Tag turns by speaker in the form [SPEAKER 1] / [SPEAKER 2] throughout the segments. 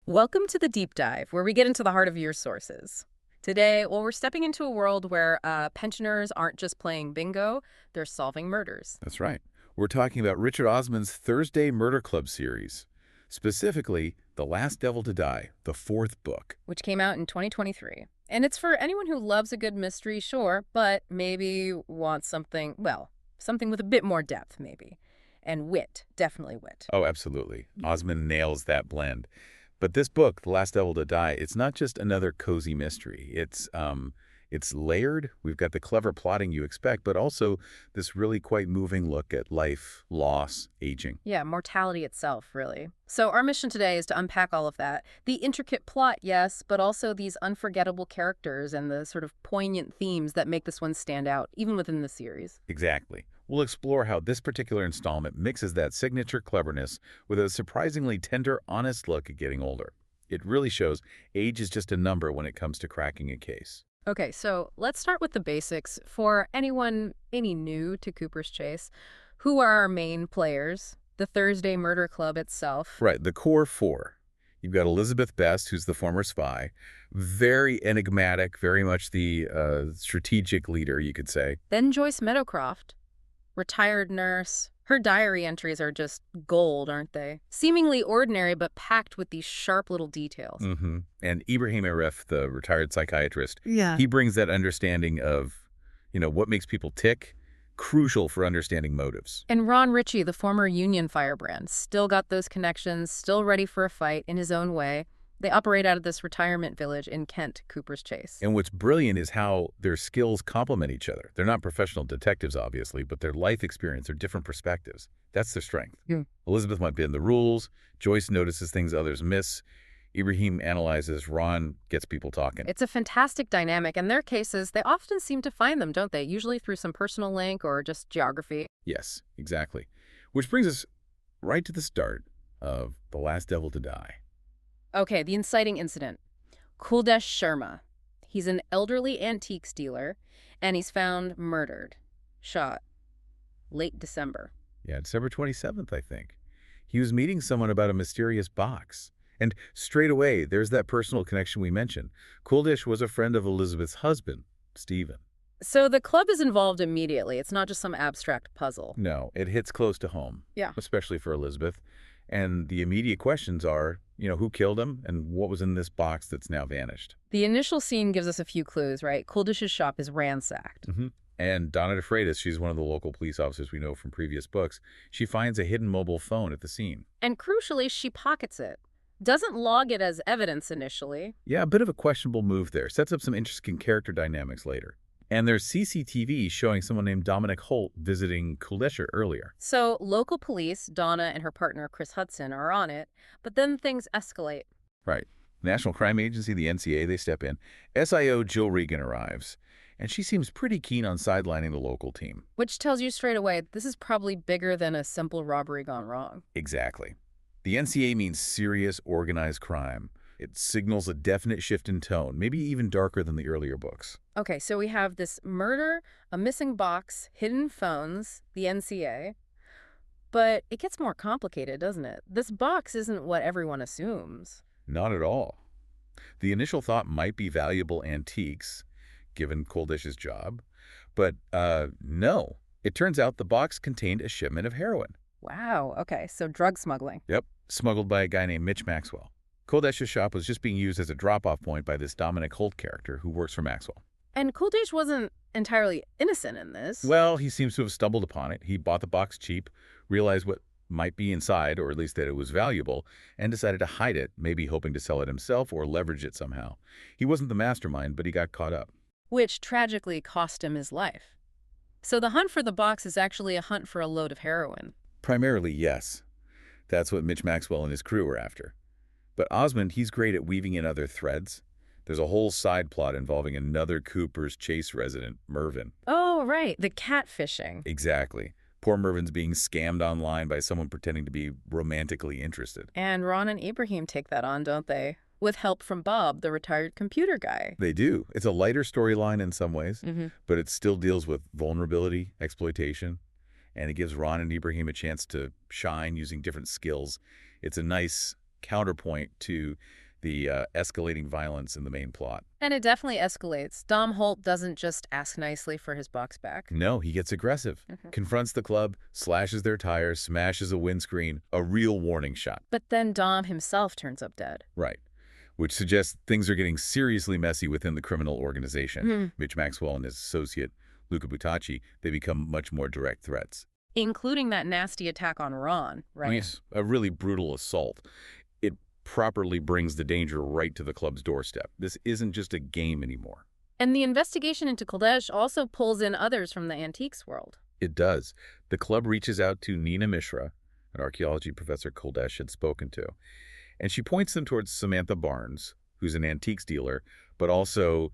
[SPEAKER 1] Welcome to the deep dive, where we get into the heart of your sources. Today, we're stepping into a world where pensioners aren't just playing bingo, they're solving murders.
[SPEAKER 2] That's right. We're talking about Richard Osman's Thursday Murder Club series, specifically The Last Devil to Die, the fourth book.
[SPEAKER 1] Which came out in 2023. And it's for anyone who loves a good mystery, sure, but maybe wants something, well, something with a bit more depth, maybe. And wit, definitely wit.
[SPEAKER 2] Oh, absolutely. Osman nails that blend. But this book, The Last Devil to Die, it's not just another cozy mystery. It's layered. We've got the clever plotting you expect, but also this really quite moving look at life, loss, aging.
[SPEAKER 1] Yeah, mortality itself, really. So our mission today is to unpack all of that. The intricate plot, yes, but also these unforgettable characters and the sort of poignant themes that make this one stand out, even within the series.
[SPEAKER 2] Exactly. We'll explore how this particular installment mixes that signature cleverness with a surprisingly tender, honest look at getting older. It really shows age is just a number when it comes to cracking a case.
[SPEAKER 1] Okay, so let's start with the basics. For anyone any new to Cooper's Chase, who are our main players? The Thursday Murder Club itself.
[SPEAKER 2] Right, the core four. You've got Elizabeth Best, who's the former spy, very enigmatic, very much the strategic leader, you could say.
[SPEAKER 1] Then Joyce Meadowcroft, retired nurse. Her diary entries are just gold, aren't they? Seemingly ordinary, but packed with these sharp little details.
[SPEAKER 2] And Ibrahim Arif, the retired psychiatrist,
[SPEAKER 3] Yeah.
[SPEAKER 2] he brings that understanding of, what makes people tick, crucial for understanding motives.
[SPEAKER 1] And Ron Ritchie, the former Union firebrand, still got those connections, still ready for a fight in his own way. They operate out of this retirement village in Kent, Cooper's Chase.
[SPEAKER 2] And what's brilliant is how their skills complement each other. They're not professional detectives, obviously, but their life experience are different perspectives. That's their strength.
[SPEAKER 3] Yeah.
[SPEAKER 2] Elizabeth might bend the rules. Joyce notices things others miss. Ibrahim analyzes. Ron gets people talking.
[SPEAKER 1] It's a fantastic dynamic, and their cases, they often seem to find them, don't they? Usually through some personal link or just geography.
[SPEAKER 2] Yes, exactly. Which brings us right to the start of The Last Devil to Die.
[SPEAKER 1] Okay, the inciting incident. Kuldesh Sharma. He's an elderly antiques dealer, and he's found murdered. Shot. Late December.
[SPEAKER 2] Yeah, December 27th, I think. He was meeting someone about a mysterious box. And straight away, there's that personal connection we mentioned. Kuldish was a friend of Elizabeth's husband, Stephen.
[SPEAKER 1] So the club is involved immediately. It's not just some abstract puzzle.
[SPEAKER 2] No, it hits close to home.
[SPEAKER 1] Yeah.
[SPEAKER 2] Especially for Elizabeth. And the immediate questions are, who killed him and what was in this box that's now vanished?
[SPEAKER 1] The initial scene gives us a few clues, right? Kuldish's shop is ransacked.
[SPEAKER 2] And Donna DeFreitas, she's one of the local police officers we know from previous books, she finds a hidden mobile phone at the scene.
[SPEAKER 1] And crucially, she pockets it. Doesn't log it as evidence initially.
[SPEAKER 2] Yeah, a bit of a questionable move there. Sets up some interesting character dynamics later. And there's CCTV showing someone named Dominic Holt visiting Kuldesh earlier.
[SPEAKER 1] So local police, Donna and her partner Chris Hudson, are on it, but then things escalate.
[SPEAKER 2] Right. National Crime Agency, the NCA, they step in. SIO Jill Regan arrives, and she seems pretty keen on sidelining the local team.
[SPEAKER 1] Which tells you straight away, this is probably bigger than a simple robbery gone wrong.
[SPEAKER 2] Exactly. The NCA means serious, organized crime. It signals a definite shift in tone, maybe even darker than the earlier books.
[SPEAKER 1] Okay, so we have this murder, a missing box, hidden phones, the NCA. But it gets more complicated, doesn't it? This box isn't what everyone assumes.
[SPEAKER 2] Not at all. The initial thought might be valuable antiques, given Kuldish's job. But no, it turns out the box contained a shipment of heroin.
[SPEAKER 1] Wow, okay, so drug smuggling.
[SPEAKER 2] Yep, smuggled by a guy named Mitch Maxwell. Kuldish's shop was just being used as a drop-off point by this Dominic Holt character who works for Maxwell.
[SPEAKER 1] And Kuldesh wasn't entirely innocent in this.
[SPEAKER 2] Well, he seems to have stumbled upon it. He bought the box cheap, realized what might be inside, or at least that it was valuable, and decided to hide it, maybe hoping to sell it himself or leverage it somehow. He wasn't the mastermind, but he got caught up.
[SPEAKER 1] Which tragically cost him his life. So the hunt for the box is actually a hunt for a load of heroin.
[SPEAKER 2] Primarily, yes. That's what Mitch Maxwell and his crew were after. But Osmond, he's great at weaving in other threads. There's a whole side plot involving another Cooper's Chase resident, Mervyn.
[SPEAKER 1] Oh, right, the catfishing.
[SPEAKER 2] Exactly. Poor Mervyn's being scammed online by someone pretending to be romantically interested.
[SPEAKER 1] And Ron and Ibrahim take that on, don't they? With help from Bob, the retired computer guy.
[SPEAKER 2] They do. It's a lighter storyline in some ways, but it still deals with vulnerability, exploitation, and it gives Ron and Ibrahim a chance to shine using different skills. It's a nice counterpoint to the escalating violence in the main plot.
[SPEAKER 1] And it definitely escalates. Dom Holt doesn't just ask nicely for his box back.
[SPEAKER 2] No, he gets aggressive, confronts the club, slashes their tires, smashes a windscreen, a real warning shot.
[SPEAKER 1] But then Dom himself turns up dead.
[SPEAKER 2] Right. Which suggests things are getting seriously messy within the criminal organization. Mitch Maxwell and his associate, Luca Butacci, they become much more direct threats.
[SPEAKER 1] Including that nasty attack on Ron, right?
[SPEAKER 2] Yes, a really brutal assault. It properly brings the danger right to the club's doorstep. This isn't just a game anymore.
[SPEAKER 1] And the investigation into Kuldesh also pulls in others from the antiques world.
[SPEAKER 2] It does. The club reaches out to Nina Mishra, an archaeology professor Kuldesh had spoken to, and she points them towards Samantha Barnes, who's an antiques dealer, but also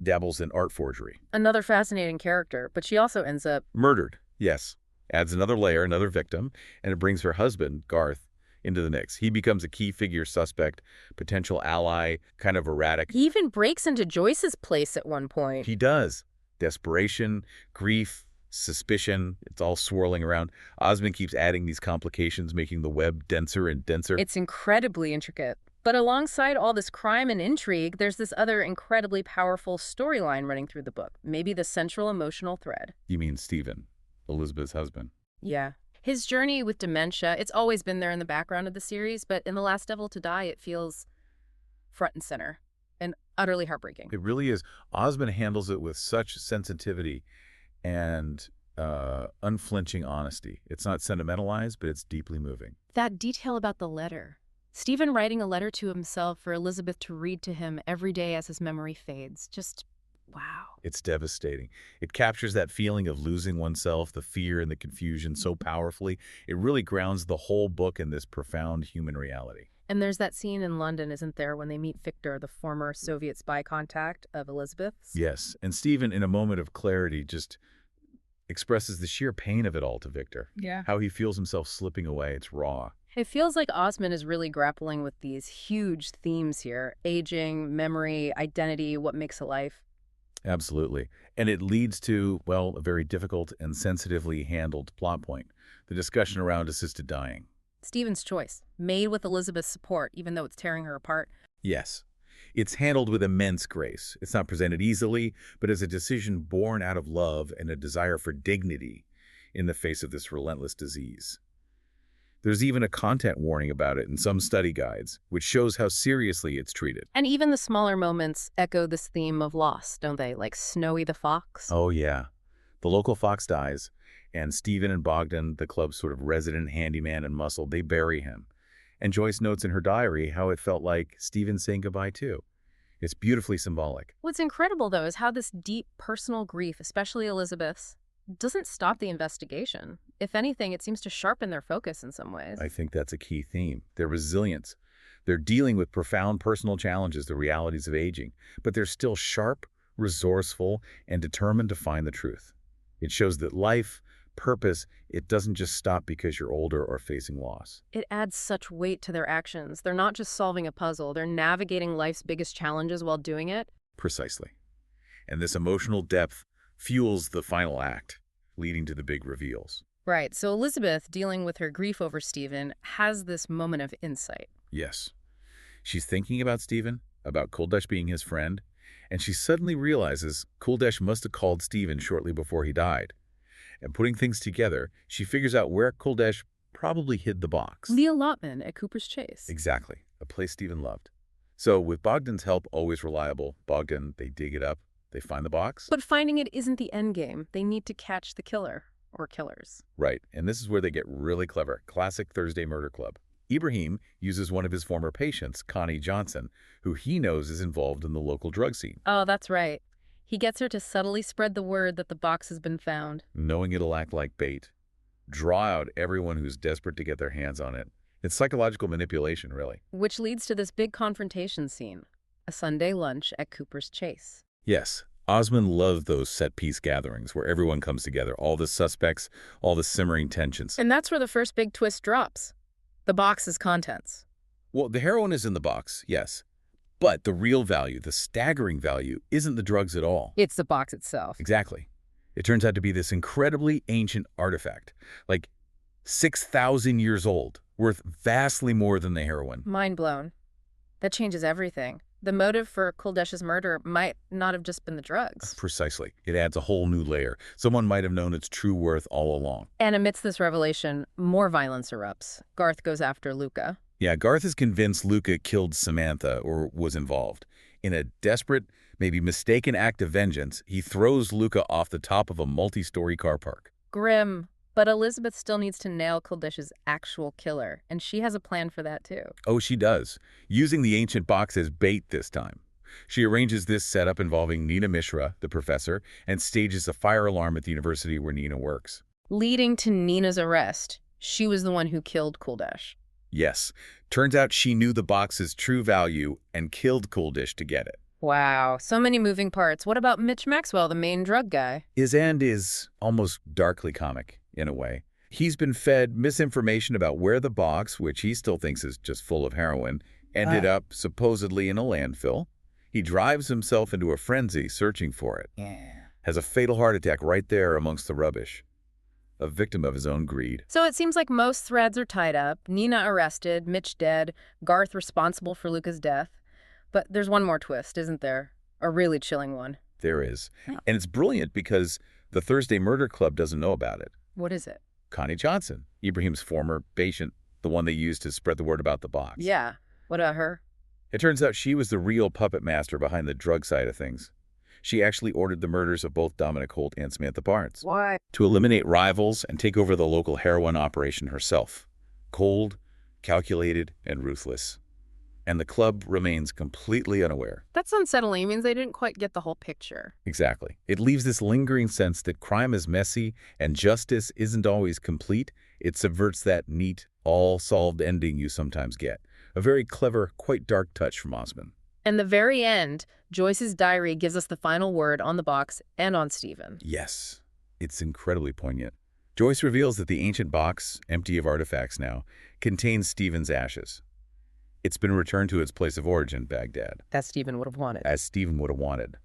[SPEAKER 2] dabbles in art forgery.
[SPEAKER 1] Another fascinating character, but she also ends up
[SPEAKER 2] murdered. Yes. Adds another layer, another victim, and it brings her husband, Garth, into the mix. He becomes a key figure suspect, potential ally, kind of erratic.
[SPEAKER 1] He even breaks into Joyce's place at one point.
[SPEAKER 2] He does. Desperation, grief, suspicion, it's all swirling around. Osman keeps adding these complications, making the web denser and denser.
[SPEAKER 1] It's incredibly intricate. But alongside all this crime and intrigue, there's this other incredibly powerful storyline running through the book. Maybe the central emotional thread.
[SPEAKER 2] You mean Stephen, Elizabeth's husband?
[SPEAKER 1] Yeah. His journey with dementia, it's always been there in the background of the series, but in The Last Devil to Die, it feels front and center and utterly heartbreaking.
[SPEAKER 2] It really is. Osman handles it with such sensitivity and unflinching honesty. It's not sentimentalized, but it's deeply moving.
[SPEAKER 1] That detail about the letter. Stephen writing a letter to himself for Elizabeth to read to him every day as his memory fades. Just, wow.
[SPEAKER 2] It's devastating. It captures that feeling of losing oneself, the fear and the confusion so powerfully. It really grounds the whole book in this profound human reality.
[SPEAKER 1] And there's that scene in London, isn't there, when they meet Victor, the former Soviet spy contact of Elizabeth's?
[SPEAKER 2] Yes, and Stephen, in a moment of clarity, just expresses the sheer pain of it all to Victor.
[SPEAKER 1] Yeah.
[SPEAKER 2] How he feels himself slipping away. It's raw.
[SPEAKER 1] It feels like Osman is really grappling with these huge themes here. Aging, memory, identity, what makes a life.
[SPEAKER 2] Absolutely. And it leads to, well, a very difficult and sensitively handled plot point. The discussion around assisted dying.
[SPEAKER 1] Stephen's choice, made with Elizabeth's support, even though it's tearing her apart.
[SPEAKER 2] Yes. It's handled with immense grace. It's not presented easily, but as a decision born out of love and a desire for dignity in the face of this relentless disease. There's even a content warning about it in some study guides, which shows how seriously it's treated.
[SPEAKER 1] And even the smaller moments echo this theme of loss, don't they? Like Snowy the fox.
[SPEAKER 2] Oh, yeah. The local fox dies, and Stephen and Bogdan, the club's sort of resident handyman and muscle, they bury him. And Joyce notes in her diary how it felt like Stephen saying goodbye too. It's beautifully symbolic.
[SPEAKER 1] What's incredible, though, is how this deep personal grief, especially Elizabeth's, doesn't stop the investigation. If anything, it seems to sharpen their focus in some ways.
[SPEAKER 2] I think that's a key theme. Their resilience. They're dealing with profound personal challenges, the realities of aging, but they're still sharp, resourceful, and determined to find the truth. It shows that life, purpose, it doesn't just stop because you're older or facing loss.
[SPEAKER 1] It adds such weight to their actions. They're not just solving a puzzle, they're navigating life's biggest challenges while doing it.
[SPEAKER 2] Precisely. And this emotional depth fuels the final act, leading to the big reveals.
[SPEAKER 1] Right, so Elizabeth, dealing with her grief over Stephen, has this moment of insight.
[SPEAKER 2] Yes. She's thinking about Stephen, about Kuldesh being his friend, and she suddenly realizes Kuldesh must have called Stephen shortly before he died. And putting things together, she figures out where Kuldesh probably hid the box.
[SPEAKER 1] The allotment at Cooper's Chase.
[SPEAKER 2] Exactly, a place Stephen loved. So with Bogdan's help, always reliable, Bogdan, they dig it up, they find the box.
[SPEAKER 1] But finding it isn't the end game. They need to catch the killer, or killers.
[SPEAKER 2] Right, and this is where they get really clever. Classic Thursday Murder Club. Ibrahim uses one of his former patients, Connie Johnson, who he knows is involved in the local drug scene.
[SPEAKER 1] Oh, that's right. He gets her to subtly spread the word that the box has been found.
[SPEAKER 2] Knowing it'll act like bait. Draw out everyone who's desperate to get their hands on it. It's psychological manipulation, really.
[SPEAKER 1] Which leads to this big confrontation scene. A Sunday lunch at Cooper's Chase.
[SPEAKER 2] Yes, Osman loved those set-piece gatherings where everyone comes together, all the suspects, all the simmering tensions.
[SPEAKER 1] And that's where the first big twist drops. The box's contents.
[SPEAKER 2] Well, the heroin is in the box, yes. But the real value, the staggering value, isn't the drugs at all.
[SPEAKER 1] It's the box itself.
[SPEAKER 2] Exactly. It turns out to be this incredibly ancient artifact, like 6,000 years old, worth vastly more than the heroin.
[SPEAKER 1] Mind blown. That changes everything. The motive for Kuldesh's murder might not have just been the drugs.
[SPEAKER 2] Precisely. It adds a whole new layer. Someone might have known its true worth all along.
[SPEAKER 1] And amidst this revelation, more violence erupts. Garth goes after Luca.
[SPEAKER 2] Yeah, Garth is convinced Luca killed Samantha or was involved. In a desperate, maybe mistaken act of vengeance, he throws Luca off the top of a multi-story car park.
[SPEAKER 1] Grim. But Elizabeth still needs to nail Kuldesh's actual killer, and she has a plan for that too.
[SPEAKER 2] Oh, she does, using the ancient box as bait this time. She arranges this setup involving Nina Mishra, the professor, and stages a fire alarm at the university where Nina works.
[SPEAKER 1] Leading to Nina's arrest. She was the one who killed Kuldesh.
[SPEAKER 2] Yes, turns out she knew the box's true value and killed Kuldesh to get it.
[SPEAKER 1] Wow, so many moving parts. What about Mitch Maxwell, the main drug guy?
[SPEAKER 2] His end is almost darkly comic, in a way. He's been fed misinformation about where the box, which he still thinks is just full of heroin, ended up supposedly in a landfill. He drives himself into a frenzy searching for it. Has a fatal heart attack right there amongst the rubbish. A victim of his own greed.
[SPEAKER 1] So it seems like most threads are tied up. Nina arrested, Mitch dead, Garth responsible for Luca's death. But there's one more twist, isn't there? A really chilling one.
[SPEAKER 2] There is. And it's brilliant because the Thursday Murder Club doesn't know about it.
[SPEAKER 1] What is it?
[SPEAKER 2] Connie Johnson, Ibrahim's former patient, the one they used to spread the word about the box.
[SPEAKER 1] Yeah. What about her?
[SPEAKER 2] It turns out she was the real puppet master behind the drug side of things. She actually ordered the murders of both Dominic Holt and Samantha Barnes.
[SPEAKER 1] Why?
[SPEAKER 2] To eliminate rivals and take over the local heroin operation herself. Cold, calculated, and ruthless. And the club remains completely unaware.
[SPEAKER 1] That's unsettling. It means they didn't quite get the whole picture.
[SPEAKER 2] Exactly. It leaves this lingering sense that crime is messy and justice isn't always complete. It subverts that neat, all-solved ending you sometimes get. A very clever, quite dark touch from Osman.
[SPEAKER 1] And the very end, Joyce's diary gives us the final word on the box and on Stephen.
[SPEAKER 2] Yes, it's incredibly poignant. Joyce reveals that the ancient box, empty of artifacts now, contains Stephen's ashes. It's been returned to its place of origin, Baghdad.
[SPEAKER 1] That Stephen would have wanted.
[SPEAKER 2] As Stephen would have wanted.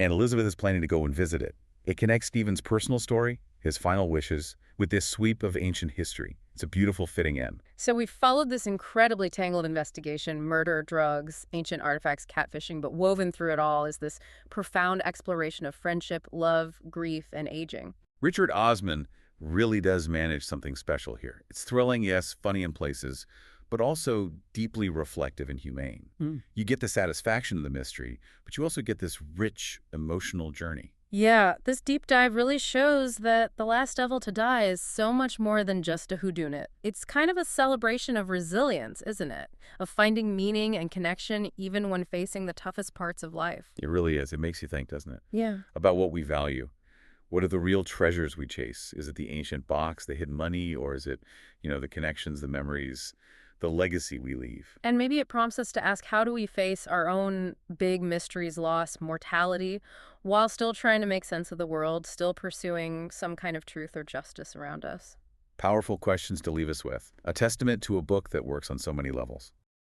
[SPEAKER 2] And Elizabeth is planning to go and visit it. It connects Stephen's personal story, his final wishes, with this sweep of ancient history. It's a beautiful, fitting end.
[SPEAKER 1] So we followed this incredibly tangled investigation, murder, drugs, ancient artifacts, catfishing, but woven through it all is this profound exploration of friendship, love, grief, and aging.
[SPEAKER 2] Richard Osman really does manage something special here. It's thrilling, yes, funny in places, but also deeply reflective and humane. You get the satisfaction of the mystery, but you also get this rich, emotional journey.
[SPEAKER 1] Yeah, this deep dive really shows that The Last Devil to Die is so much more than just a whodunit. It's kind of a celebration of resilience, isn't it? Of finding meaning and connection even when facing the toughest parts of life.
[SPEAKER 2] It really is. It makes you think, doesn't it?
[SPEAKER 1] Yeah.
[SPEAKER 2] About what we value. What are the real treasures we chase? Is it the ancient box, the hidden money, or is it, the connections, the memories, the legacy we leave?
[SPEAKER 1] And maybe it prompts us to ask, how do we face our own big mysteries, loss, mortality, while still trying to make sense of the world, still pursuing some kind of truth or justice around us?
[SPEAKER 2] Powerful questions to leave us with. A testament to a book that works on so many levels.